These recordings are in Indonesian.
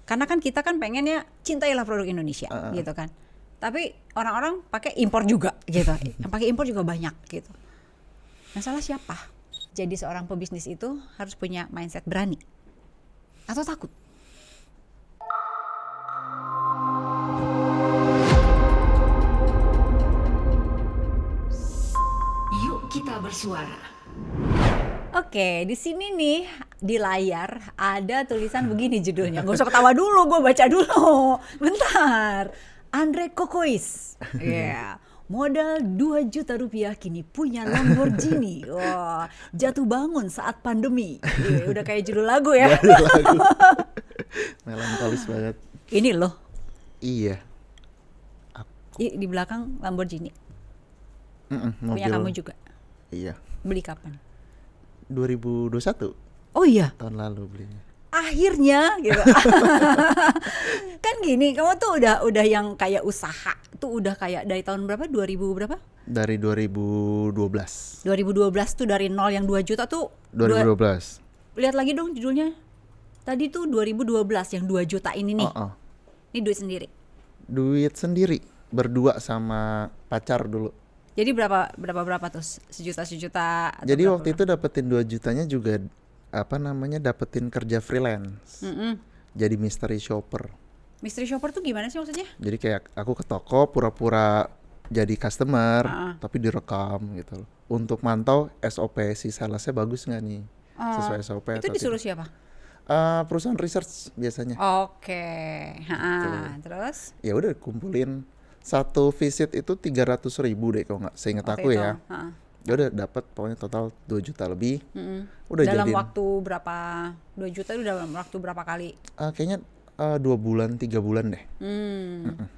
Karena kan kita kan pengennya cintailah produk Indonesia gitu kan. Tapi orang-orang pakai impor juga gitu. Yang pakai impor juga banyak gitu. Masalah siapa? Jadi seorang pebisnis itu harus punya mindset berani atau takut. Yuk kita bersuara. Oke, di sini nih di layar ada tulisan begini judulnya. Gak usah ketawa dulu, gue baca dulu. Bentar. Andre Kokois. Yeah. Modal 2 juta rupiah kini punya Lamborghini. Wah, jatuh bangun saat pandemi. Udah kayak judul lagu ya. Lagu. Melankolis banget. Ini loh. Iya. Di belakang Lamborghini. Mobil. Punya kamu juga. Iya. Beli kapan? 2021. Oh iya. Tahun lalu belinya. Akhirnya gitu. Kan gini, kamu tuh udah yang kayak usaha tuh udah kayak dari tahun berapa? 2000 berapa? Dari 2012. 2012 tuh dari nol yang 2 juta tuh 2012. Lihat lagi dong judulnya. Tadi tuh 2012 yang 2 juta ini nih. Ini duit sendiri. Duit sendiri, berdua sama pacar dulu. Jadi berapa tuh? Sejuta atau jadi berapa? waktu itu dapetin 2 jutanya juga dapetin kerja freelance. Jadi mystery shopper. Mystery shopper tuh gimana sih maksudnya? Jadi kayak aku ke toko pura-pura jadi customer tapi direkam gitu loh. Untuk mantau SOP si salesnya bagus nggak nih, sesuai SOP. Itu disuruh siapa? Perusahaan research biasanya. Oke. Terus? Ya udah kumpulin. Satu visit itu 300.000 deh kalau nggak seingat aku itu, ya. Ya udah dapat pokoknya total 2 juta lebih. Udah dalam jadiin. waktu berapa? 2 juta itu dalam waktu berapa kali? Kayaknya 2 bulan 3 bulan deh.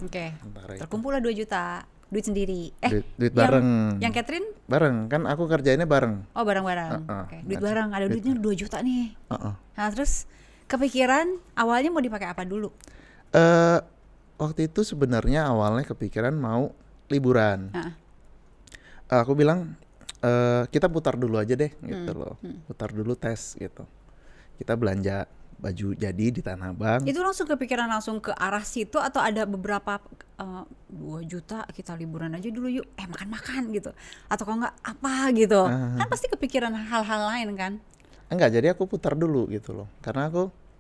Oke. Antara itu. Terkumpul lah 2 juta. Duit sendiri. Duit bareng. Yang Catherine? Bareng, kan aku kerjainnya bareng. Oh bareng-bareng. Oke. Duit bareng, ada duitnya 2 juta nih. Nah terus kepikiran awalnya mau dipakai apa dulu? Waktu itu sebenarnya awalnya kepikiran mau liburan. Aku bilang kita putar dulu aja deh gitu loh. Putar dulu tes gitu. Kita belanja baju jadi di Tanah Abang. Itu langsung kepikiran langsung ke arah situ atau ada beberapa 2 juta kita liburan aja dulu yuk. Makan-makan gitu. Atau kalau enggak apa gitu. Kan pasti kepikiran hal-hal lain kan? Enggak, jadi aku putar dulu gitu loh. Karena aku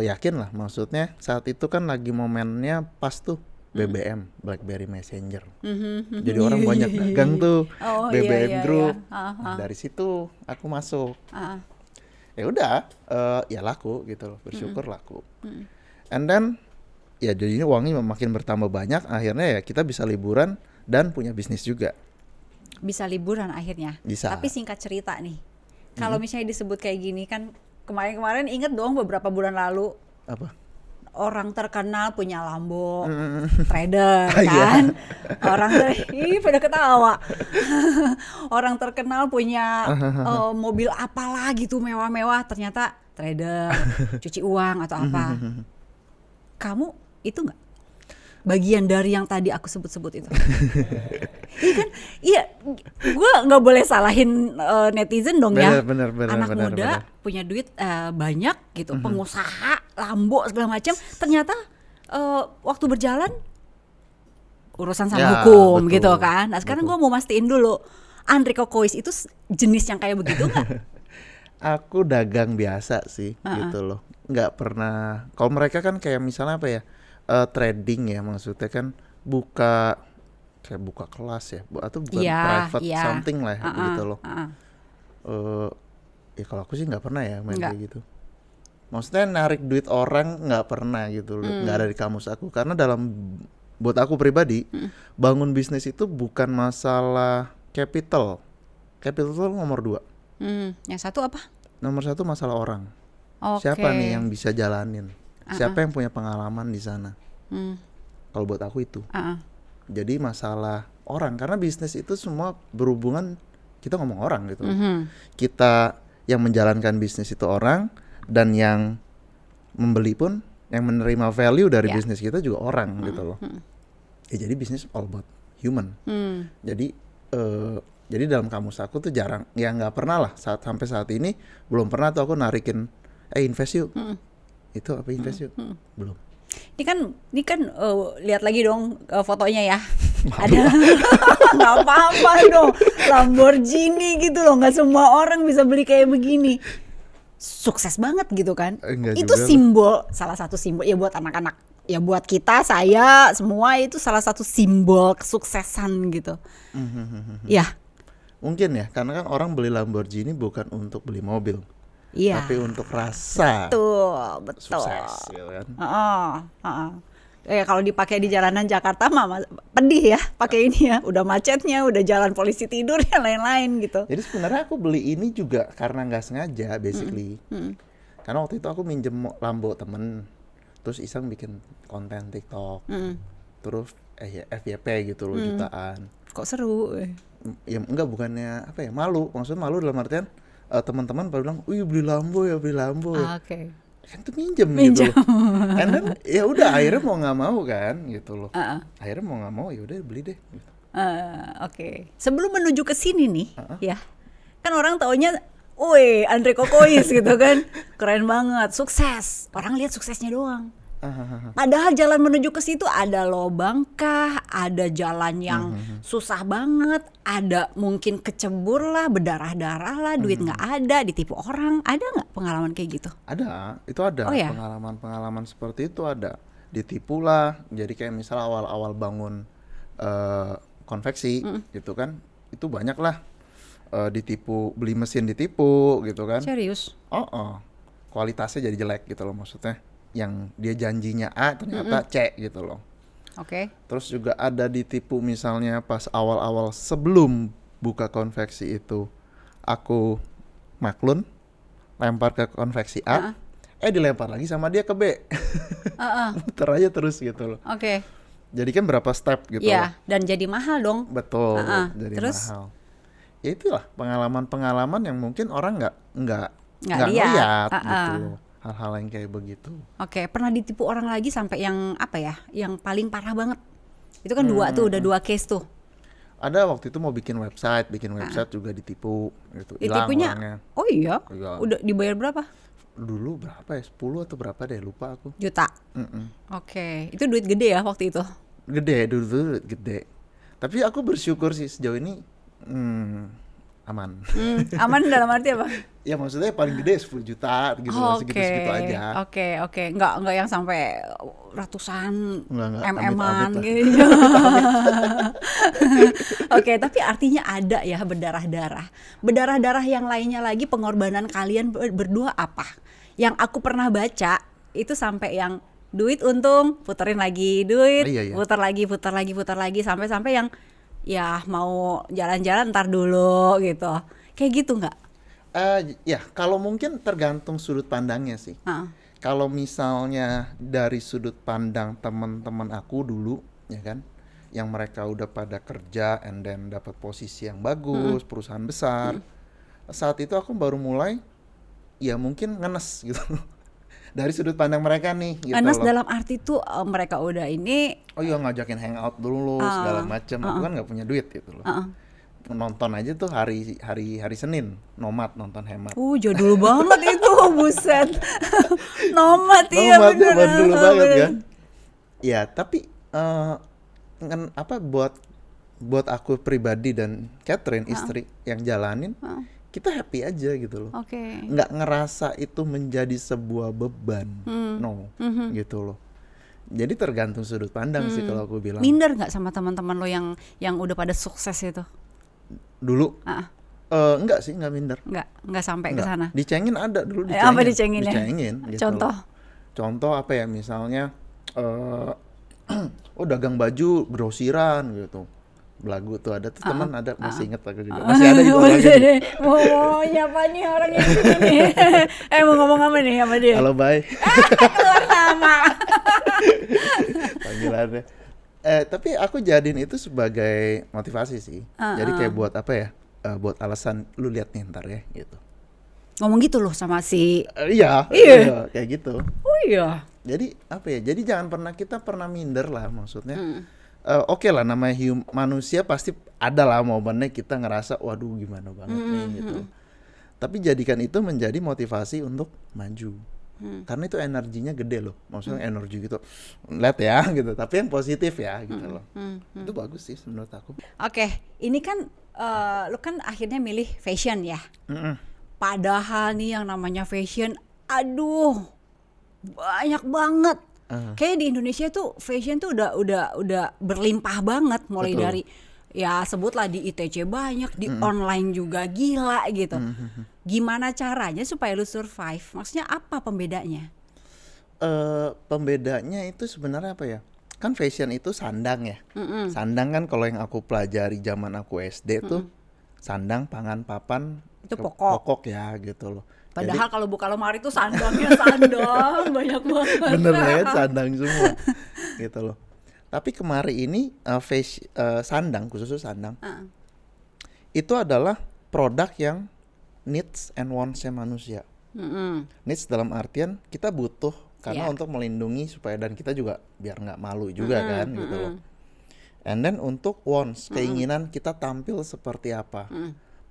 yakin lah, maksudnya saat itu kan lagi momennya pas tuh BBM, BlackBerry Messenger. Jadi orang banyak dagang tuh BBM Group. Nah, dari situ aku masuk. Ya udah, ya laku gitu loh, bersyukur laku. And then ya jadi uangnya makin bertambah banyak, akhirnya ya kita bisa liburan dan punya bisnis juga. Bisa liburan akhirnya. Bisa. Tapi singkat cerita nih, kalau misalnya disebut kayak gini kan kemarin inget dong beberapa bulan lalu. Apa? Orang terkenal punya Lambo, trader kan. Orang pada ketawa. Orang terkenal punya mobil apalah gitu mewah-mewah, ternyata trader, cuci uang atau apa. Kamu itu nggak bagian dari yang tadi aku sebut-sebut itu? Iya kan? Iya, gue nggak boleh salahin netizen dong ya. Bener, Anak muda punya duit banyak gitu, pengusaha, Lambo segala macam. Ternyata waktu berjalan urusan sama hukum betul. Gitu kan. Nah sekarang gue mau mastiin dulu, Andre Kokois itu jenis yang kayak begitu nggak? Aku dagang biasa sih gitu loh. Nggak pernah. Kalau mereka kan kayak misalnya apa ya? Trading ya, maksudnya kan buka kelas ya, atau bukan private something lah gitu loh. Ya kalau aku sih nggak pernah ya main kayak gitu. Maksudnya narik duit orang nggak pernah gitu loh, nggak ada di kamus aku. Karena buat aku pribadi, bangun bisnis itu bukan masalah capital itu nomor 2. Yang satu apa? Nomor 1 masalah orang. Okay. Siapa nih yang bisa jalanin? Siapa yang punya pengalaman di sana? Kalau buat aku itu. Jadi masalah orang, karena bisnis itu semua berhubungan, kita ngomong orang gitu. Kita yang menjalankan bisnis itu orang, dan yang membeli pun, yang menerima value dari bisnis kita juga orang gitu loh. Ya jadi bisnis all about human. Jadi dalam kamus aku tuh jarang, ya nggak pernah lah sampai saat ini belum pernah tuh aku narikin invest yuk. Itu apa invest yuk? Belum. Ini kan lihat lagi dong fotonya ya. Ada nggak apa-apa dong, Lamborghini gitu loh, nggak semua orang bisa beli kayak begini. Sukses banget gitu kan. Enggak Itu juga simbol, salah satu simbol ya buat anak-anak, ya buat kita, saya, semua itu salah satu simbol kesuksesan gitu. Ya, Mungkin ya, karena kan orang beli Lamborghini bukan untuk beli mobil, iya. tapi untuk rasa Betul. sukses gitu kan. Kalau dipakai di jalanan Jakarta mah pedih ya, pakai ini ya, udah macetnya, udah jalan polisi tidur yang lain-lain gitu. Jadi sebenarnya aku beli ini juga karena nggak sengaja basically. Karena waktu itu aku minjem Lambo temen, terus iseng bikin konten TikTok, terus ya, FYP gitu loh, jutaan. Kok seru? Ya enggak, bukannya apa ya, malu, maksudnya malu dalam artian teman-teman pada bilang, "Wih, beli Lambo ya." Oke. Kan tuh minjem gitu loh. And then ya udah akhirnya mau nggak mau kan gitu loh. Akhirnya mau nggak mau ya udah beli deh gitu. Oke. Sebelum menuju ke sini nih, ya. Kan orang taunya, "Woi, Andre Kokois" gitu kan. Keren banget, sukses. Orang lihat suksesnya doang. Padahal jalan menuju ke situ ada lobang kah, ada jalan yang susah banget, ada mungkin kecebur lah, berdarah-darah lah, duit nggak ada, ditipu orang. Ada nggak pengalaman kayak gitu? Ada, itu ada. Oh, ya? Pengalaman seperti itu ada. Ditipu lah. Jadi kayak misal awal-awal bangun konveksi gitu kan, itu banyak lah ditipu, beli mesin ditipu gitu kan. Serius? Kualitasnya jadi jelek gitu loh, maksudnya yang dia janjinya A ternyata C gitu loh. Oke. Terus juga ada ditipu misalnya pas awal-awal sebelum buka konveksi itu, aku maklun lempar ke konveksi A, dilempar lagi sama dia ke B. Muter aja terus gitu loh. Oke. Jadi kan berapa step gitu loh. Iya, dan jadi mahal dong. Betul, jadi Terus? mahal. Ya itulah pengalaman-pengalaman yang mungkin orang nggak Nggak lihat lihat. gitu loh. Hal-hal yang kayak begitu. Oke, pernah ditipu orang lagi sampai yang apa ya? Yang paling parah banget. Itu kan udah dua case tuh. Ada waktu itu mau bikin website juga ditipu gitu. Hilang Ditipunya. orangnya. Oh iya. Iya. Udah dibayar berapa? Dulu berapa ya? 10 atau berapa deh, lupa aku. Juta. Oke, itu duit gede ya waktu itu. Gede, dulu gede. Tapi aku bersyukur sih sejauh ini aman. Aman dalam arti apa? Ya maksudnya paling gede 10 juta gitu loh, segitu-segitu aja. Oke. Enggak yang sampai ratusan Enggak, MM-an amit-amit lah. gitu. Oke, tapi artinya ada ya berdarah-darah. Berdarah-darah yang lainnya lagi, pengorbanan kalian berdua apa? Yang aku pernah baca itu sampai yang duit untung, puterin lagi duit, Iya. putar lagi sampai yang ya mau jalan-jalan ntar dulu gitu. Kayak gitu nggak? Ya kalau mungkin tergantung sudut pandangnya sih. Kalau misalnya dari sudut pandang teman-teman aku dulu, ya kan, yang mereka udah pada kerja and then dapat posisi yang bagus, perusahaan besar. Saat itu aku baru mulai, ya mungkin ngenes gitu. Dari sudut pandang mereka nih gitu Anas loh. dalam arti tuh mereka udah ini Oh iya, ngajakin hangout dulu segala macam. Aku kan nggak punya duit gitu loh. Nonton aja tuh hari Senin, Nomad nonton hemat. jadul banget itu, buset. Nomad iya Nomad bener. zaman dulu banget kan. Ya tapi buat aku pribadi dan Catherine istri yang jalanin, kita happy aja gitu loh. Oke. Nggak ngerasa itu menjadi sebuah beban, gitu loh. Jadi tergantung sudut pandang sih kalau aku bilang. Minder nggak sama teman-teman lo yang udah pada sukses itu? Dulu enggak sih, enggak minder. Nggak sampai ke sana. Dicengin ada dulu, Apa dicengin ya? Dicengin gitu. Contoh apa ya, misalnya dagang baju grosiran gitu. Belagu tuh ada tuh teman ada, masih inget aku juga. Masih ada itu lagi. Mau nyapa nih orang yang ini. Mau ngomong apa nih sama dia? Halo, bye. Keluar nama. Panggilannya. Tapi aku jadiin itu sebagai motivasi sih. Jadi kayak buat apa ya? Buat alasan lu lihat nih ntar ya gitu. Ngomong gitu loh sama si. Iya, kayak gitu. Oh iya. Jadi apa ya? Jadi jangan kita pernah minder lah, maksudnya. Oke lah, namanya manusia pasti ada lah momennya kita ngerasa waduh gimana banget nih gitu. Tapi jadikan itu menjadi motivasi untuk maju. Karena itu energinya gede loh. Maksudnya energi gitu. Lihat ya gitu. Tapi yang positif ya gitu loh. Itu bagus sih menurut aku. Oke, ini kan lu kan akhirnya milih fashion ya. Padahal nih yang namanya fashion, aduh, banyak banget. Kayak di Indonesia tuh fashion tuh udah berlimpah banget, mulai Betul. dari ya sebutlah di ITC banyak, di online juga gila gitu. Gimana caranya supaya lu survive? Maksudnya apa pembedanya? Pembedanya itu sebenarnya apa ya? Kan fashion itu sandang ya. Sandang kan kalau yang aku pelajari zaman aku SD tuh sandang, pangan, papan, Itu pokok. pokok ya gitu loh. Padahal kalau buka lemari tuh sandangnya sandang banyak banget. Bener ya, sandang semua gitu loh. Tapi kemarin ini sandang, khususnya sandang, itu adalah produk yang needs and wants-nya manusia. Needs dalam artian kita butuh karena untuk melindungi supaya, dan kita juga biar nggak malu juga kan gitu loh. And then untuk wants, keinginan kita tampil seperti apa,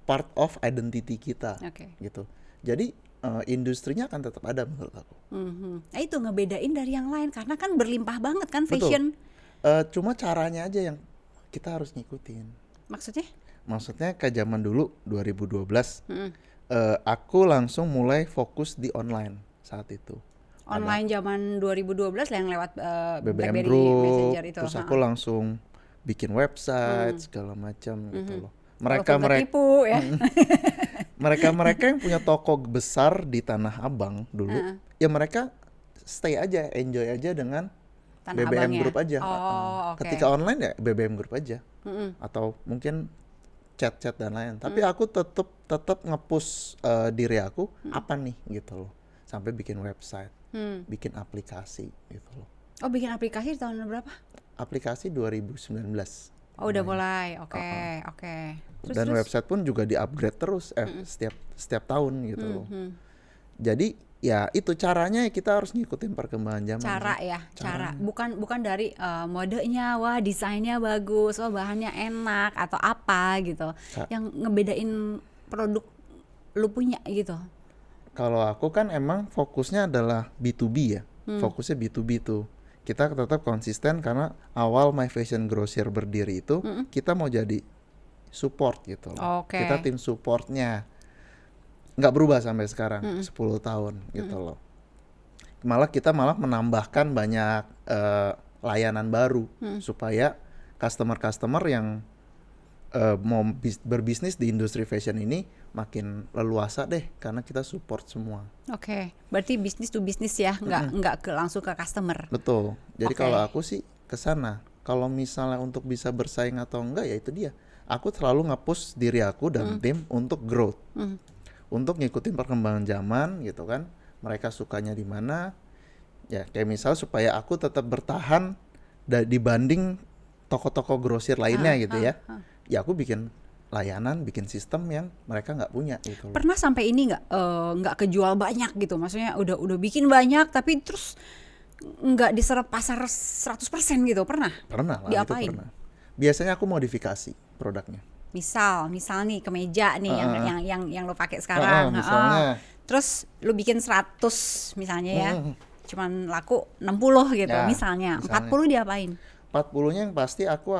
part of identity kita, gitu. Jadi industrinya akan tetap ada menurut aku. Nah itu ngebedain dari yang lain karena kan berlimpah banget kan fashion. Cuma caranya aja yang kita harus ngikutin. Maksudnya? Maksudnya kayak zaman dulu 2012, aku langsung mulai fokus di online saat itu. Online zaman 2012 lah yang lewat BBM BlackBerry Group, Messenger itu. terus aku langsung bikin website segala macam gitu loh. Walaupun ketipu ya. Mereka yang punya toko besar di Tanah Abang dulu, ya mereka stay aja, enjoy aja dengan Tanah BBM Abangnya. Group aja. Oke. Ketika online ya BBM Group aja, atau mungkin chat-chat dan lain. Tapi aku tetap nge-push diri aku apa nih gitu loh, sampai bikin website, bikin aplikasi gitu loh. Oh bikin aplikasi di tahun berapa? Aplikasi 2019. Oh udah mulai, oke. Dan website pun juga di-upgrade terus setiap tahun gitu loh. Jadi ya itu caranya, kita harus ngikutin perkembangan zaman. Cara. Bukan dari modenya, wah desainnya bagus, wah bahannya enak atau apa gitu. Yang ngebedain produk lu punya gitu. Kalau aku kan emang fokusnya adalah B2B ya. Fokusnya B2B tuh. Kita tetap konsisten karena awal My Fashion Grocer berdiri itu kita mau jadi support gitu loh. Kita tim supportnya. Nggak berubah sampai sekarang, 10 tahun gitu loh. Kita malah menambahkan banyak layanan baru supaya customer yang mau berbisnis di industri fashion ini makin leluasa deh, karena kita support semua. Oke, berarti bisnis to bisnis ya, nggak langsung ke customer. Betul. Jadi kalau aku sih ke sana. Kalau misalnya untuk bisa bersaing atau enggak, ya itu dia. Aku selalu nge-push diri aku dan tim untuk growth. Untuk ngikutin perkembangan zaman gitu kan. Mereka sukanya di mana? Ya kayak misal supaya aku tetap bertahan dibanding toko-toko grosir lainnya gitu ya. Ya aku bikin layanan, bikin sistem yang mereka nggak punya gitu. Pernah sampai ini nggak kejual banyak gitu? Maksudnya udah bikin banyak tapi terus nggak diserap pasar 100% gitu, pernah? Pernah lah. Diapain? Itu pernah. Biasanya aku modifikasi produknya. Misal nih kemeja nih yang lo pakai sekarang. Misalnya. Terus lo bikin 100 misalnya ya. Cuman laku 60 gitu Ya, misalnya. 40 diapain? 40-nya yang pasti aku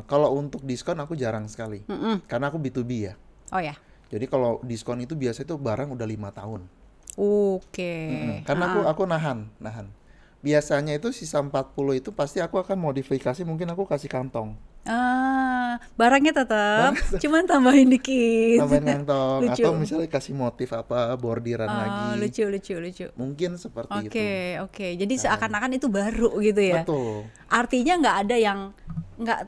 kalau untuk diskon aku jarang sekali. Karena aku B2B ya. Oh ya. Jadi kalau diskon itu biasanya itu barang udah 5 tahun. Oke. Karena aku nahan. Biasanya itu sisa 40 itu pasti aku akan modifikasi, mungkin aku kasih kantong. Barangnya tetap, cuman tambahin dikit. Tambahin kantong Lucu. atau misalnya kasih motif apa, bordiran lagi. Lucu. Mungkin seperti itu. Oke. Jadi seakan-akan itu baru gitu ya. Betul. Artinya nggak ada yang nggak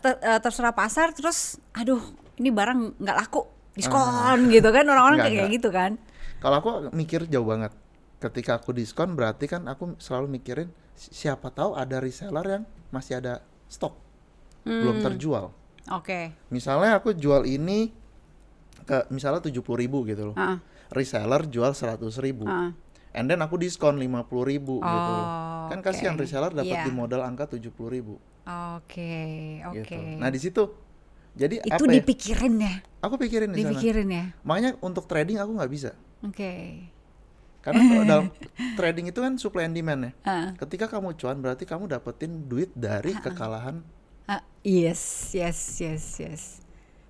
terserah pasar terus, aduh ini barang nggak laku, diskon gitu kan, orang-orang kayak gitu kan. Kalau aku mikir jauh banget. Ketika aku diskon berarti kan aku selalu mikirin siapa tahu ada reseller yang masih ada stok, belum terjual. Oke. Misalnya aku jual ini ke misalnya 70.000 gitu loh. Reseller jual 100.000. And then aku diskon 50.000 gitu loh. Kan kasihan reseller dapat di modal angka 70.000. Oke. Gitu. Nah, di situ jadi itu apa dipikirin ya? Aku pikirin di sana. Dipikirin ya. Makanya untuk trading aku nggak bisa. Oke. Karena kalau dalam trading itu kan supply and demand ya. Ketika kamu cuan berarti kamu dapetin duit dari kekalahan Yes.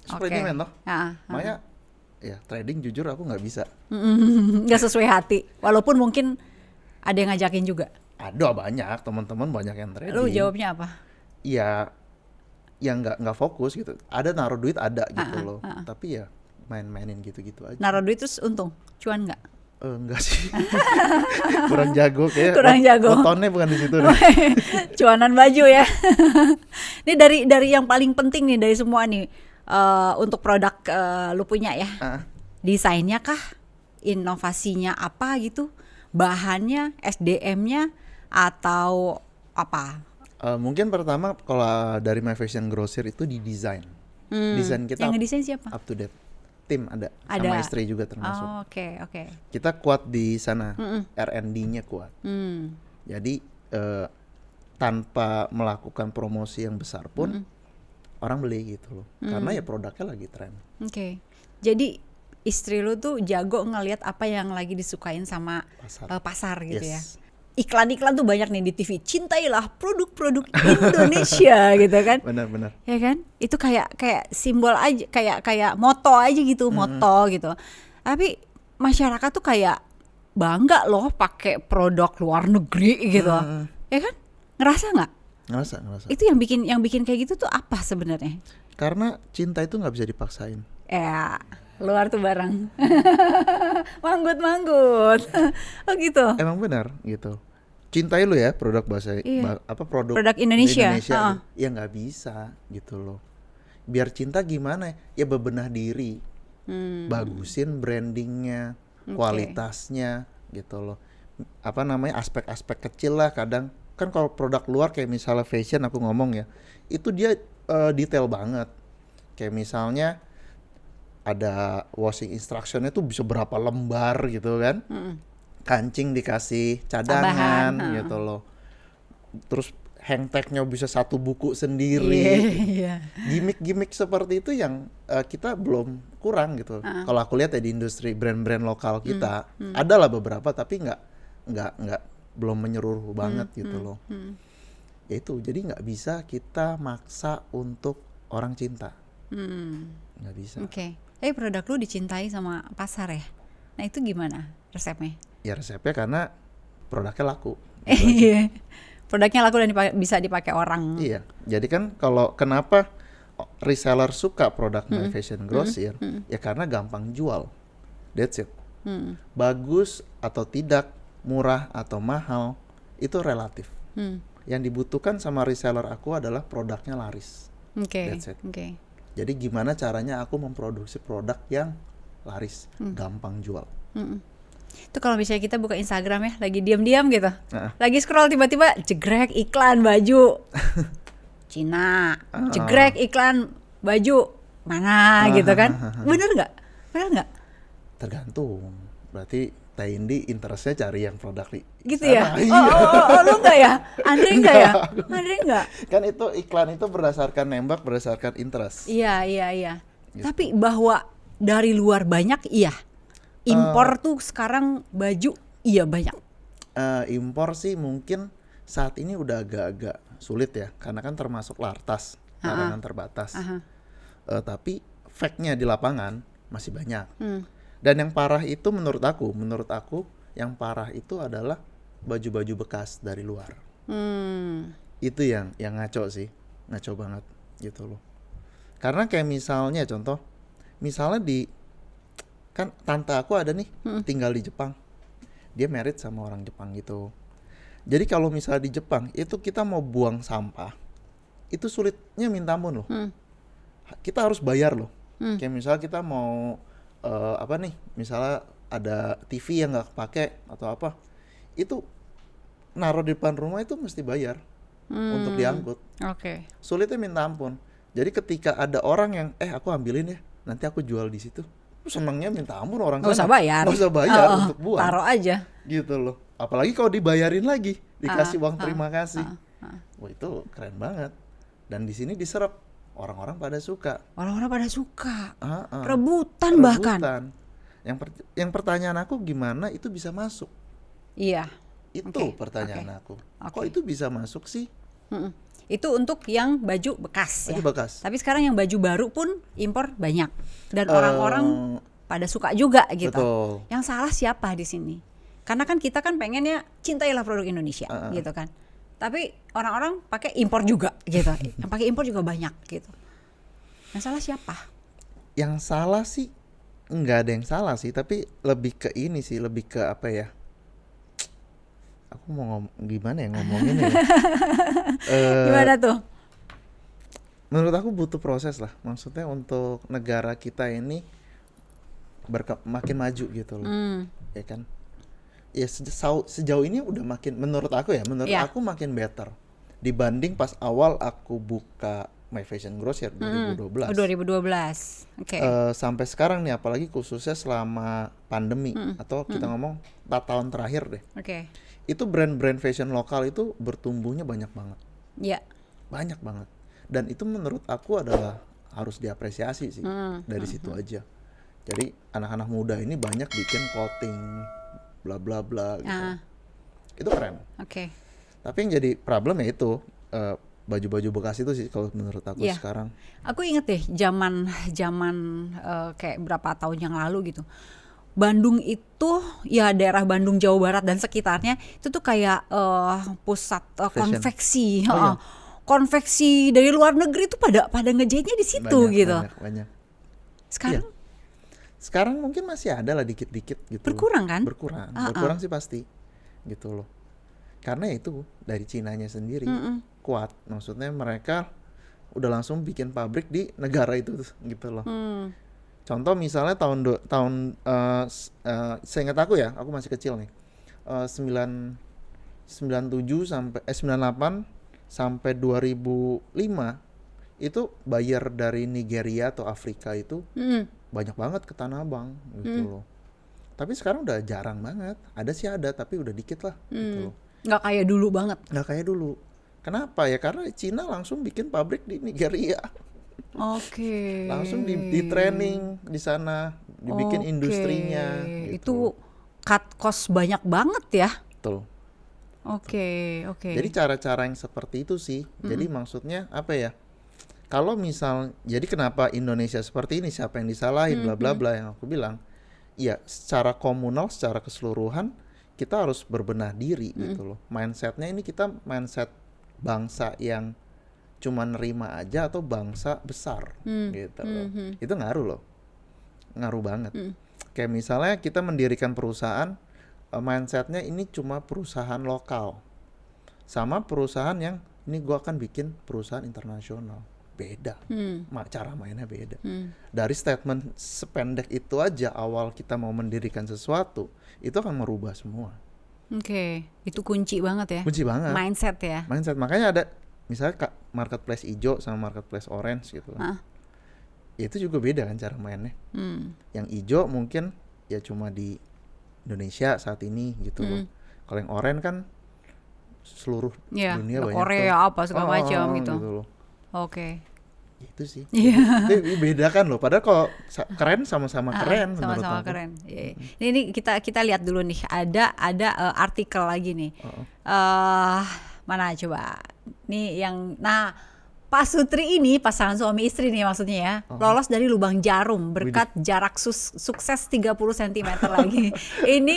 supply and Oke. demand toh. Makanya ya trading jujur aku nggak bisa. Nggak sesuai hati. Walaupun mungkin ada yang ngajakin juga. Ada banyak teman-teman banyak yang trading. Lu jawabnya apa? Ya yang nggak fokus gitu. Ada naruh duit ada gitu loh. Tapi ya main-mainin gitu-gitu aja. Naruh duit terus untung, cuan nggak? Enggak sih. Kurang jago kayak. Kurang jago. Wetonnya bukan di situ deh. Cuanan baju ya. Ini dari yang paling penting nih dari semua nih untuk produk lu punya ya. Desainnya kah? Inovasinya apa gitu? Bahannya, SDM-nya atau apa? Mungkin pertama kalau dari My Fashion Grocer itu di desain. Desain kita Yang ngedesain siapa? up to date. Tim ada. Sama istri juga termasuk. Oh, oke. Kita kuat di sana. R&D-nya kuat. Jadi tanpa melakukan promosi yang besar pun orang beli gitu loh. Karena ya produknya lagi tren. Oke. Jadi istri lu tuh jago ngelihat apa yang lagi disukain sama pasar gitu ya. Iklan-iklan tuh banyak nih di TV. Cintailah produk-produk Indonesia gitu kan. Benar. Ya kan? Itu kayak simbol aja, kayak moto aja gitu, moto gitu. Tapi masyarakat tuh kayak bangga loh pakai produk luar negeri gitu. Ya kan? Ngerasa nggak? Ngerasa. Itu yang bikin kayak gitu tuh apa sebenarnya? Karena cinta itu nggak bisa dipaksain. Ya, luar tuh barang. Manggut. Oh gitu. Emang benar gitu. Cintai lu ya produk bahasa produk Indonesia. Gitu. Ya nggak bisa gitu loh. Biar cinta gimana ya bebenah diri. Bagusin brandingnya, kualitasnya gitu loh. Apa namanya aspek-aspek kecil lah kadang kan kalau produk luar kayak misalnya fashion aku ngomong ya itu dia detail banget. Kayak misalnya ada washing instructionnya tuh bisa berapa lembar gitu kan. Kancing dikasih cadangan gitu loh. Terus hang tagnya bisa satu buku sendiri. Gimmick-gimmick seperti itu yang kita belum kurang gitu. Kalau aku lihat ya di industri brand-brand lokal kita ada lah beberapa tapi nggak belum menyeluruh banget gitu loh. Ya itu jadi nggak bisa kita maksa untuk orang cinta. Nggak bisa. Oke. Produk lu dicintai sama pasar ya. Nah itu gimana resepnya? Ya resepnya karena produknya laku. Produknya laku dan bisa dipakai orang. Iya. Jadi kan kalau kenapa reseller suka produk My Fashion Grocer ya karena gampang jual. That's it. Bagus atau tidak, murah atau mahal itu relatif. Yang dibutuhkan sama reseller aku adalah produknya laris. That's it. Jadi gimana caranya aku memproduksi produk yang laris, gampang jual. Itu kalau misalnya kita buka Instagram ya, lagi diam-diam gitu, lagi scroll tiba-tiba jegrek iklan baju Cina, jegrek iklan baju mana gitu kan, bener nggak? Tergantung, berarti Taindi interestnya cari yang produk gitu ya? Oh, lu nggak ya? Andre nggak ya? Kan itu iklan itu berdasarkan nembak, berdasarkan interest. Iya. Gitu. Tapi bahwa dari luar banyak iya. Impor tuh sekarang baju iya banyak. Impor sih mungkin saat ini udah agak-agak sulit ya, karena kan termasuk lartas, larangan terbatas. Tapi fact-nya di lapangan masih banyak. Dan yang parah itu menurut aku yang parah itu adalah baju-baju bekas dari luar. Itu yang ngaco sih, ngaco banget gitu loh. Karena kayak misalnya contoh, kan tante aku ada nih tinggal di Jepang, dia married sama orang Jepang gitu. Jadi kalau misalnya di Jepang itu kita mau buang sampah itu sulitnya minta ampun loh. Kita harus bayar loh. Kayak misalnya kita mau misalnya ada TV yang nggak kepake atau apa, itu naruh di depan rumah itu mesti bayar untuk diangkut. Sulitnya minta ampun. Jadi ketika ada orang yang aku ambilin ya, nanti aku jual di situ, senangnya minta ampun orang. Nggak usah bayar untuk buang, taruh aja gitu loh. Apalagi kalau dibayarin lagi, dikasih uang terima kasih. Wah itu keren banget. Dan di sini diserap, orang-orang pada suka. Rebutan bahkan. Yang pertanyaan aku gimana itu bisa masuk? Iya. Itu Oke, pertanyaan oke, aku. oke. Kok itu bisa masuk sih? Mm-mm. Itu untuk yang baju bekas ya. Baju bekas. Tapi sekarang yang baju baru pun impor banyak dan Eh, orang-orang pada suka juga gitu. Betul. Yang salah siapa di sini? Karena kan kita kan pengennya cintailah produk Indonesia gitu kan. Tapi orang-orang pakai impor juga gitu. Yang pakai impor juga banyak gitu. Yang salah siapa? Yang salah sih nggak ada yang salah sih, tapi lebih ke ini sih, lebih ke apa ya? Aku mau gimana ya ngomonginnya ya? Gimana tuh? Menurut aku butuh proses lah. Maksudnya untuk negara kita ini makin maju gitu loh, ya kan? Ya sejauh ini udah makin, menurut aku Iya. aku makin better dibanding pas awal aku buka My Fashion Grocer 2012. Oh, 2012. Oke. Sampai sekarang nih, apalagi khususnya selama pandemi atau kita ngomong 4 tahun terakhir deh. Oke. Itu brand-brand fashion lokal itu bertumbuhnya banyak banget. Iya. Banyak banget. Dan itu menurut aku adalah harus diapresiasi sih. Dari situ aja. Jadi anak-anak muda ini banyak bikin clothing bla bla bla gitu. Itu keren. Oke. Tapi yang jadi problem ya itu baju-baju bekas itu sih kalau menurut aku Iya. sekarang. Aku inget deh zaman kayak berapa tahun yang lalu gitu. Bandung itu ya daerah Bandung Jawa Barat dan sekitarnya itu tuh kayak pusat Fashion. konveksi. Oh, iya. Konveksi dari luar negeri tuh pada ngejahitnya di situ gitu. Banyak. Sekarang Sekarang mungkin masih ada lah dikit-dikit gitu. Berkurang kan? Berkurang sih pasti. Gitu loh. Karena itu dari Cinanya sendiri kuat. Maksudnya mereka udah langsung bikin pabrik di negara itu gitu loh. Contoh misalnya seingat aku ya, aku masih kecil nih. 97 sampai 98 sampai 2005 itu buyer dari Nigeria atau Afrika itu banyak banget ke Tanah Abang gitu loh. Tapi sekarang udah jarang banget. Ada sih ada, tapi udah dikit lah gitu loh. nggak kayak dulu banget. Nggak kayak dulu. Kenapa ya? Karena Cina langsung bikin pabrik di Nigeria. Oke. Langsung di training di sana, dibikin Oke. industrinya gitu. Itu cut cost banyak banget ya. Betul. Oke. Jadi cara-cara yang seperti itu sih. Jadi maksudnya apa ya? Kalau jadi kenapa Indonesia seperti ini? Siapa yang disalahin? Bla bla bla yang aku bilang. Ya, secara komunal, secara keseluruhan kita harus berbenah diri gitu loh. Mindsetnya ini kita mindset bangsa yang cuma nerima aja atau bangsa besar gitu loh. Itu ngaruh loh. Ngaruh banget. Kayak misalnya kita mendirikan perusahaan, mindsetnya ini cuma perusahaan lokal. Sama perusahaan yang ini gua akan bikin perusahaan internasional. Beda. Cara mainnya beda. Dari statement sependek itu aja awal kita mau mendirikan sesuatu, itu akan merubah semua. Oke. Itu kunci banget ya. Kunci banget. Mindset ya. Mindset. Makanya ada misalnya marketplace hijau sama marketplace orange gitu. Ya itu juga beda kan cara mainnya. Yang hijau mungkin ya cuma di Indonesia saat ini gitu loh. Kalau yang orange kan seluruh dunia banyak Korea tuh. apa segala macam gitu. Loh. Oke. Itu sih. Iya. Itu beda kan loh. Padahal kalau keren sama-sama keren menurut Sama-sama aku. keren. Ini kita lihat dulu nih. Ada artikel lagi nih. Mana coba? Nih yang Pak Sutri ini pasangan suami istri nih maksudnya ya. Lolos dari lubang jarum berkat jarak sukses 30 cm lagi. Ini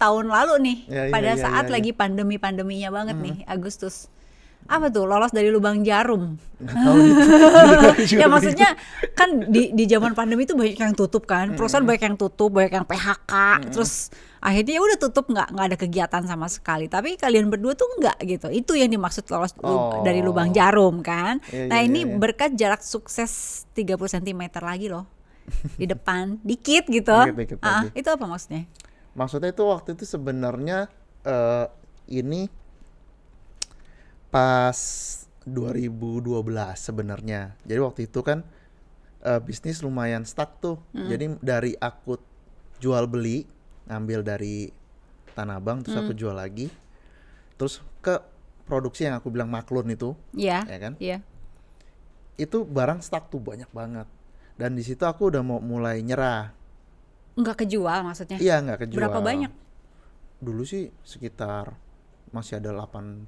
tahun lalu nih. Pada saat lagi pandeminya banget nih, Agustus. Apa tuh lolos dari lubang jarum? Ya maksudnya kan di zaman pandemi itu banyak yang tutup kan, perusahaan banyak yang tutup, banyak yang PHK, terus akhirnya ya udah tutup, nggak ada kegiatan sama sekali. Tapi kalian berdua tuh nggak gitu. Itu yang dimaksud lolos dari lubang jarum kan. Ini berkat jarak sukses 30 cm lagi loh di depan, dikit gitu. Itu apa maksudnya? Maksudnya itu waktu itu sebenarnya ini pas 2012 sebenarnya. Jadi waktu itu kan bisnis lumayan stuck tuh. Jadi dari aku jual beli, ngambil dari Tanah Abang, terus aku jual lagi. Terus ke produksi yang aku bilang Maklun itu, ya kan? Iya. Itu barang stuck tuh banyak banget. Dan di situ aku udah mau mulai nyerah. Nggak kejual maksudnya? Iya, nggak kejual. Berapa banyak? Dulu sih sekitar masih ada 8,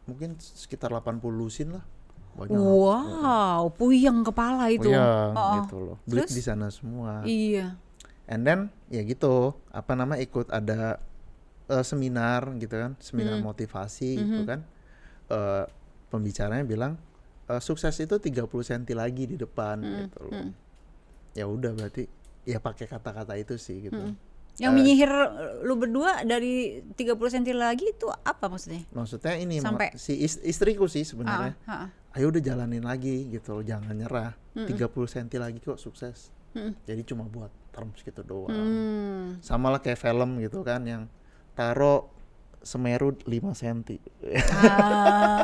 mungkin sekitar 80 lusin lah. Banyak. Wow, puyeng kepala itu. Puyeng Oh. gitu loh. Beli Terus? di sana semua. Iya. And then ya gitu, apa nama ikut ada seminar gitu kan, seminar motivasi gitu kan. Pembicaranya bilang sukses itu 30 cm lagi di depan gitu loh. Ya udah berarti ya pakai kata-kata itu sih gitu. Yang menyihir lu berdua dari 30 cm lagi itu apa maksudnya? Maksudnya ini Sampai- si istriku sih sebenarnya. Ah, ah. Ayo udah jalanin lagi gitu loh, jangan nyerah. 30 cm lagi kok sukses. Jadi cuma buat terms gitu doang. Sama lah kayak film gitu kan yang taro Semeru 5 cm.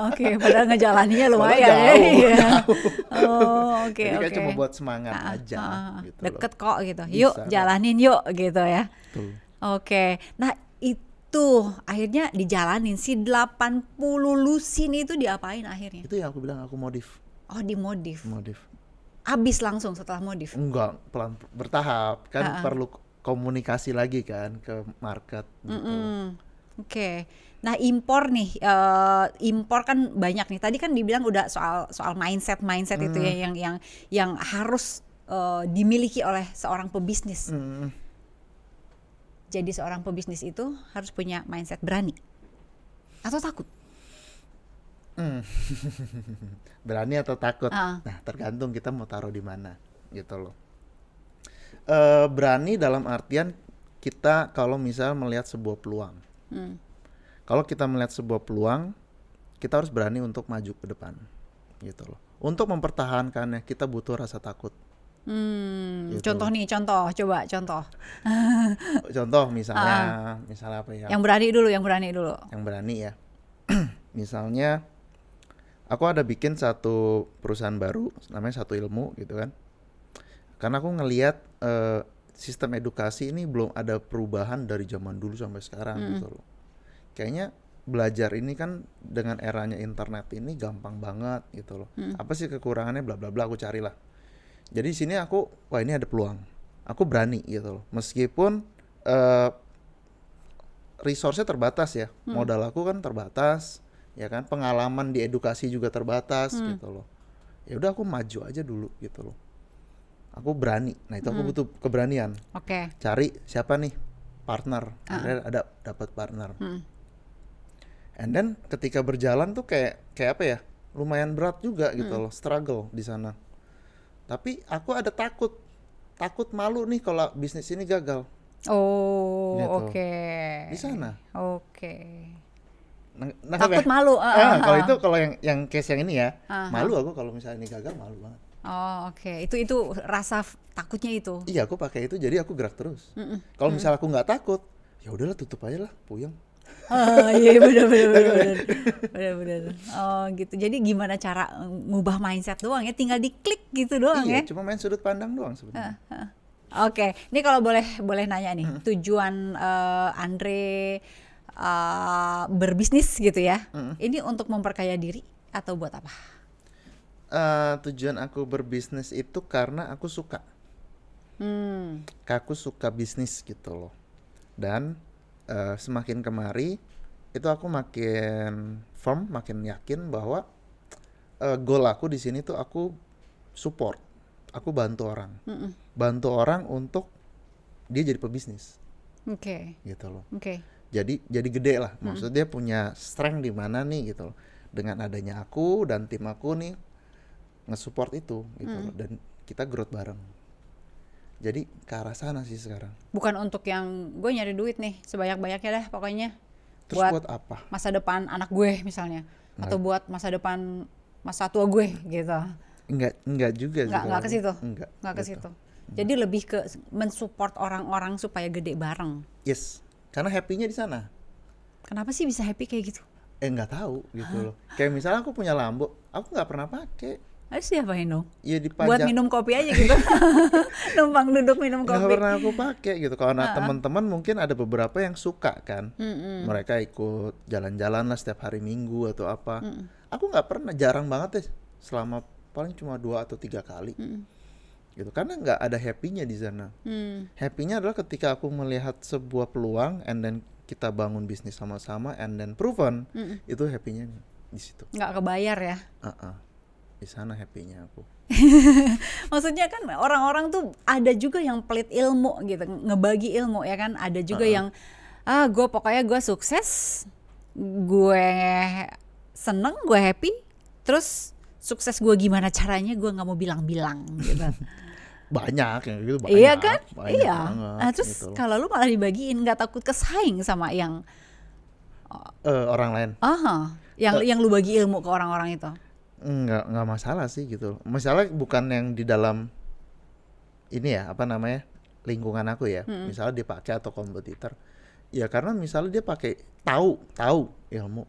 Oke, padahal ngejalaninnya lumayan Padahal ya. jauh, Iya. jauh. Oh, oke Jadi kan oke. cuma buat semangat aja gitu Deket loh. kok gitu. Yuk, Bisa, jalanin yuk gitu ya. Betul. Oke. Nah, itu akhirnya dijalanin si 80 lusin itu diapain akhirnya? Itu yang aku bilang aku modif. Oh, dimodif. Modif. Habis langsung setelah modif. Enggak, pelan bertahap kan perlu komunikasi lagi kan ke market gitu. Oke. Nah, impor nih, impor kan banyak nih. Tadi kan dibilang udah soal mindset itu ya yang harus dimiliki oleh seorang pebisnis. Jadi seorang pebisnis itu harus punya mindset berani atau takut. Berani atau takut? Ah. Nah, tergantung kita mau taruh di mana gitu loh. Berani dalam artian kita kalau misal melihat sebuah peluang. Kalau kita melihat sebuah peluang, kita harus berani untuk maju ke depan gitu loh. Untuk mempertahankannya kita butuh rasa takut. Gitu. Contoh nih, coba contoh. Contoh misalnya apa ya? Yang berani dulu. Yang berani ya. Misalnya aku ada bikin satu perusahaan baru namanya Satu Ilmu gitu kan. Karena aku ngelihat sistem edukasi ini belum ada perubahan dari zaman dulu sampai sekarang gitu loh. Kayaknya belajar ini kan dengan eranya internet ini gampang banget gitu loh. Apa sih kekurangannya bla bla bla aku carilah. Jadi di sini aku wah ini ada peluang. Aku berani gitu loh. Meskipun resource-nya terbatas ya. Modal aku kan terbatas, ya kan? Pengalaman di edukasi juga terbatas gitu loh. Ya udah aku maju aja dulu gitu loh. Aku berani. Nah, itu aku butuh keberanian. Oke. Cari siapa nih? Partner. Akhirnya ada dapat partner. And then ketika berjalan tuh kayak apa ya? Lumayan berat juga gitu loh, struggle di sana. Tapi aku ada takut malu nih kalau bisnis ini gagal. Oh, Gitu. oke. Di sana. Oke. Takut malu. Kalau itu kalau yang case yang ini ya, malu aku kalau misalnya ini gagal malu banget. Oh, oke. Itu rasa takutnya itu. Iya, aku pakai itu jadi aku gerak terus. Kalau misalnya aku nggak takut, ya udahlah tutup aja lah, puyeng. Iya benar. Oh, gitu. Jadi gimana cara ngubah mindset doang ya? Tinggal diklik gitu doang Iya, ya. cuma main sudut pandang doang sebenarnya. Oke, ini kalau boleh nanya nih, tujuan Andre berbisnis gitu ya. Ini untuk memperkaya diri atau buat apa? Tujuan aku berbisnis itu karena aku suka. Aku suka bisnis gitu loh. Dan semakin kemari itu aku makin firm, makin yakin bahwa goal aku di sini tuh aku support, aku bantu orang untuk dia jadi pebisnis. Oke. Gitu loh. Oke. Jadi gede lah. Maksudnya dia punya strength di mana nih gitu loh. Dengan adanya aku dan tim aku nih nge-support itu gitu loh. Dan kita growth bareng. Jadi ke arah sana sih sekarang. Bukan untuk yang gue nyari duit nih sebanyak-banyaknya dah pokoknya. Terus buat apa? Masa depan anak gue misalnya, atau buat masa depan masa tua gue gitu. Enggak juga sih. Enggak ke situ. Enggak ke gitu. situ. Jadi lebih ke mensupport orang-orang supaya gede bareng. Yes. Karena happy-nya di sana. Kenapa sih bisa happy kayak gitu? Enggak tahu gitu loh. Kayak misalnya aku punya Lambo, aku nggak pernah pakai. Harus diapain dong? Ya dipajak. Buat minum kopi aja gitu. Numpang duduk minum Nggak kopi. pernah aku pakai gitu. Kalau teman-teman mungkin ada beberapa yang suka kan. Mereka ikut jalan-jalan lah setiap hari Minggu atau apa. Aku nggak pernah, jarang banget deh. Selama paling cuma 2 atau 3 kali. gitu, karena nggak ada happy-nya di sana. Happy-nya adalah ketika aku melihat sebuah peluang and then kita bangun bisnis sama-sama and then proven, itu happy-nya di situ. Nggak kebayar ya. Di sana happy-nya aku. Maksudnya kan orang-orang tuh ada juga yang pelit ilmu gitu, ngebagi ilmu ya kan. Ada juga yang pokoknya gue sukses, gue seneng, gue happy, terus sukses gue gimana caranya gue nggak mau bilang-bilang gitu. Banyak yang gitu, banyak. Iya kan? Banyak Iya. banget, Nah, terus gitu loh. kalau lu malah dibagiin, nggak takut kesaing sama yang Orang lain yang lu bagi ilmu ke orang-orang itu? nggak masalah sih gitu loh. Masalah bukan yang di dalam ini ya, apa namanya, lingkungan aku ya. Misalnya dia pakai atau kompetitor. Ya karena misalnya dia pakai tahu ilmu,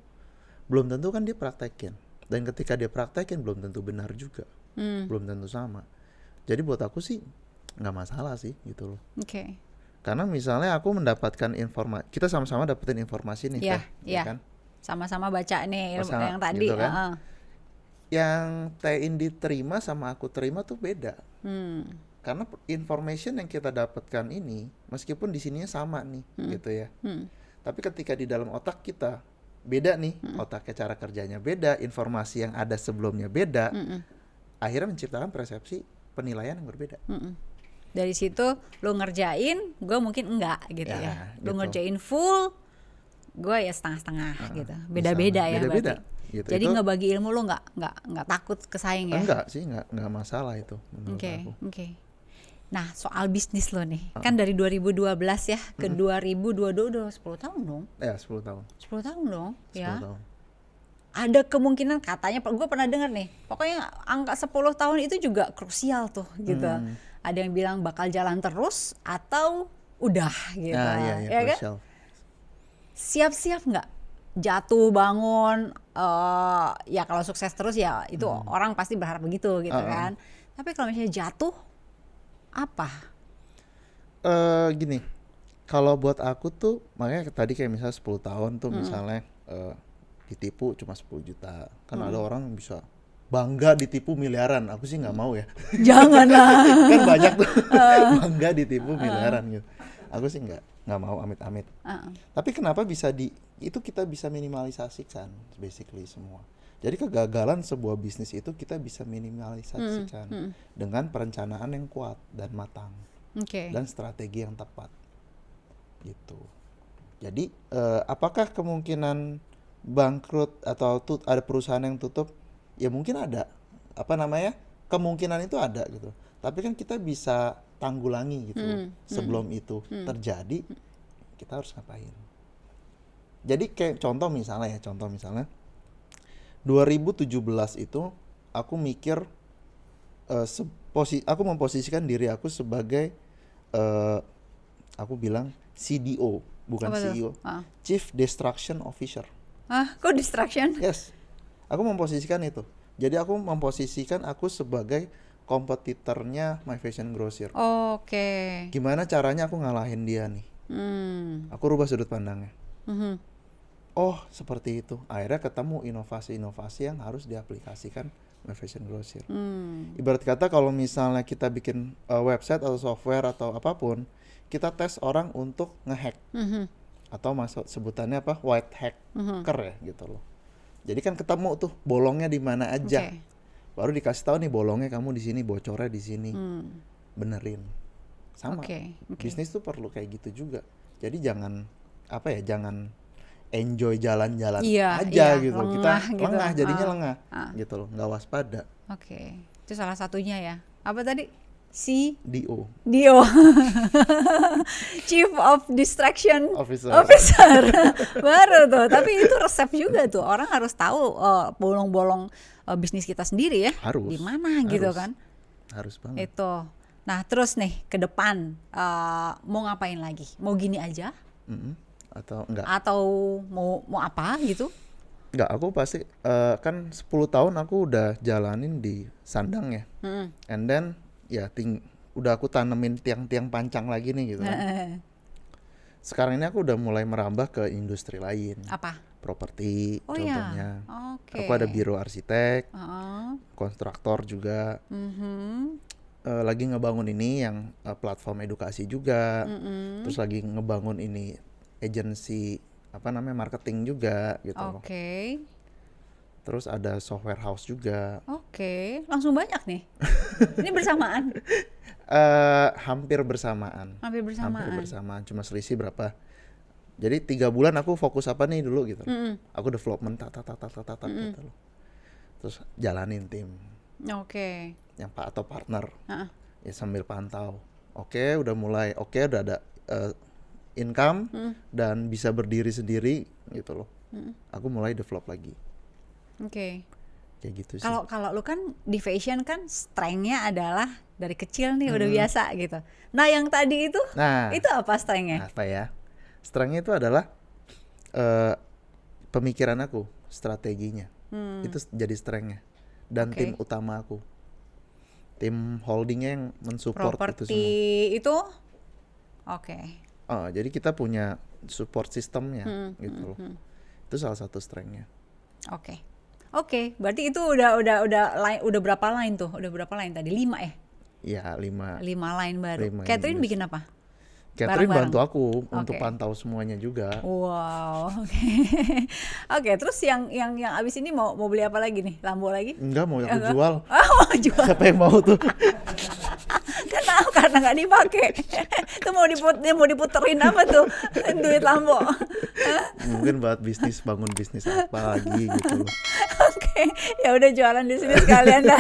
belum tentu kan dia praktekin. Dan ketika dia praktekin belum tentu benar juga. Belum tentu sama. Jadi buat aku sih nggak masalah sih gitu loh. Oke. Karena misalnya aku mendapatkan informasi, kita sama-sama dapetin informasi nih, Iya, Teh, iya. ya kan? Sama-sama baca nih ilmu Sama- yang tadi. gitu kan? Yang Teh Indi terima sama aku terima tuh beda. Karena information yang kita dapatkan ini, meskipun di sininya sama nih, gitu ya. Tapi ketika di dalam otak kita beda nih, otaknya cara kerjanya beda, informasi yang ada sebelumnya beda, akhirnya menciptakan persepsi penilaian yang berbeda. Dari situ lu ngerjain, gue mungkin enggak gitu Ya, ya. Lu gitu. ngerjain full, gue ya setengah-setengah gitu. Beda-beda ya Beda-beda, berarti. gitu. Jadi Itu- ngebagi ilmu lu nggak takut kesaing ya? Enggak sih, enggak masalah itu menurut Oke, aku. oke. Nah, soal bisnis lo nih. Kan dari 2012 ya ke 2022 udah 10 tahun dong. Ya, 10 tahun. 10 tahun dong, 10 ya. tahun. Ada kemungkinan katanya, gue pernah dengar nih, pokoknya angka 10 tahun itu juga krusial tuh gitu. Ada yang bilang bakal jalan terus atau udah gitu. Iya, Ya kan? crucial. Siap-siap nggak jatuh bangun, ya kalau sukses terus ya itu orang pasti berharap begitu gitu kan. Tapi kalau misalnya jatuh, apa? Gini, kalau buat aku tuh, makanya tadi kayak misalnya 10 tahun tuh misalnya ditipu cuma 10 juta. Kan ada orang yang bisa bangga ditipu miliaran. Aku sih nggak mau ya. Janganlah. Kan banyak tuh bangga ditipu miliaran gitu. Aku sih nggak mau amit-amit. Tapi kenapa itu kita bisa minimalisasikan basically semua. Jadi kegagalan sebuah bisnis itu kita bisa minimalisasikan dengan perencanaan yang kuat dan matang Oke. dan strategi yang tepat gitu. Jadi apakah kemungkinan bangkrut atau ada perusahaan yang tutup? Ya mungkin ada, kemungkinan itu ada gitu. Tapi kan kita bisa tanggulangi gitu sebelum itu terjadi, kita harus ngapain. Jadi kayak contoh misalnya 2017 itu aku mikir aku memposisikan diri aku sebagai aku bilang CDO, bukan Apa tuh? CEO, Chief Destruction Officer. Kok distraction? Yes, aku memposisikan itu. Jadi aku memposisikan aku sebagai kompetitornya My Fashion Grocer. Oke. Gimana caranya aku ngalahin dia nih? Aku rubah sudut pandangnya. Oh, seperti itu. Akhirnya ketemu inovasi-inovasi yang harus diaplikasikan My Fashion Grocer. Ibarat kata kalau misalnya kita bikin website atau software atau apapun, kita tes orang untuk ngehack. Atau sebutannya apa? White hacker ya gitu loh. Jadi kan ketemu tuh bolongnya di mana aja. Oke. Baru dikasih tahu nih bolongnya kamu di sini, bocornya di sini. Benerin. Sama. Oke. Bisnis tuh perlu kayak gitu juga. Jadi jangan enjoy jalan-jalan aja gitu. Kita lengah gitu. lengah, jadinya lengah gitu loh, nggak waspada. Oke. Itu salah satunya ya. Apa tadi? DO. Dio. Chief of Distraction Officer. Baru tuh. Tapi itu resep juga tuh. Orang harus tahu bolong-bolong bisnis kita sendiri ya. Harus. Di mana gitu Harus. kan. Harus banget. Itu. Nah, terus nih ke depan mau ngapain lagi? Mau gini aja? Atau enggak? Atau mau apa gitu? Enggak, aku pasti kan 10 tahun aku udah jalanin di Sandang ya. And then ya udah aku tanemin tiang-tiang pancang lagi nih gitu kan. Sekarang ini aku udah mulai merambah ke industri lain. Apa? Properti Oh contohnya. ya. Oke. Aku ada biro arsitek, kontraktor juga. lagi ngebangun ini yang platform edukasi juga, terus lagi ngebangun ini agensi marketing juga gitu loh. Oke. Terus ada software house juga. Oke, langsung banyak nih. Ini bersamaan. Hampir bersamaan. Hampir bersamaan. Cuma selisih berapa. Jadi 3 bulan aku fokus apa nih dulu gitu. Aku development gitu loh. Terus jalanin tim. Oke. Yang atau partner. Ya sambil pantau. Oke, udah mulai. Oke, udah ada income dan bisa berdiri sendiri gitu loh. Aku mulai develop lagi. Oke. Kayak gitu sih. Kalau lu kan di fashion kan strength-nya adalah dari kecil nih udah biasa gitu. Nah, yang tadi itu apa strength-nya? Apa ya? Strength-nya itu adalah pemikiran aku, strateginya. Itu jadi strength-nya. Dan tim utama aku. Tim holdingnya yang mensupport itu semua. Properti itu? Oke. Jadi kita punya support sistemnya gitu loh. Itu salah satu strength-nya. Oke, berarti itu udah berapa line tuh? Udah berapa line tadi? 5 ya? Iya, 5 line baru. 5 Catherine bikin apa? Catherine Barang-barang. bantu aku untuk pantau semuanya juga. Wow, oke. Terus yang abis ini mau beli apa lagi nih? Lambo lagi? Enggak, mau aku jual. Mau jual. Siapa yang mau tuh? Karena nggak dipakai. Itu mau diputerin apa tuh? Duit Lambo. Mungkin buat bangun bisnis apa lagi gitu loh. Oke, ya udah jualan di sini sekalian dah.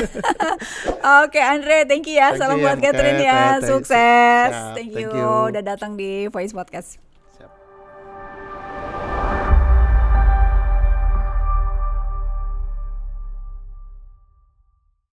Oke, Andre, thank you ya. Salam buat Catherine ya. Sukses. Thank you. Udah datang di Voice Podcast.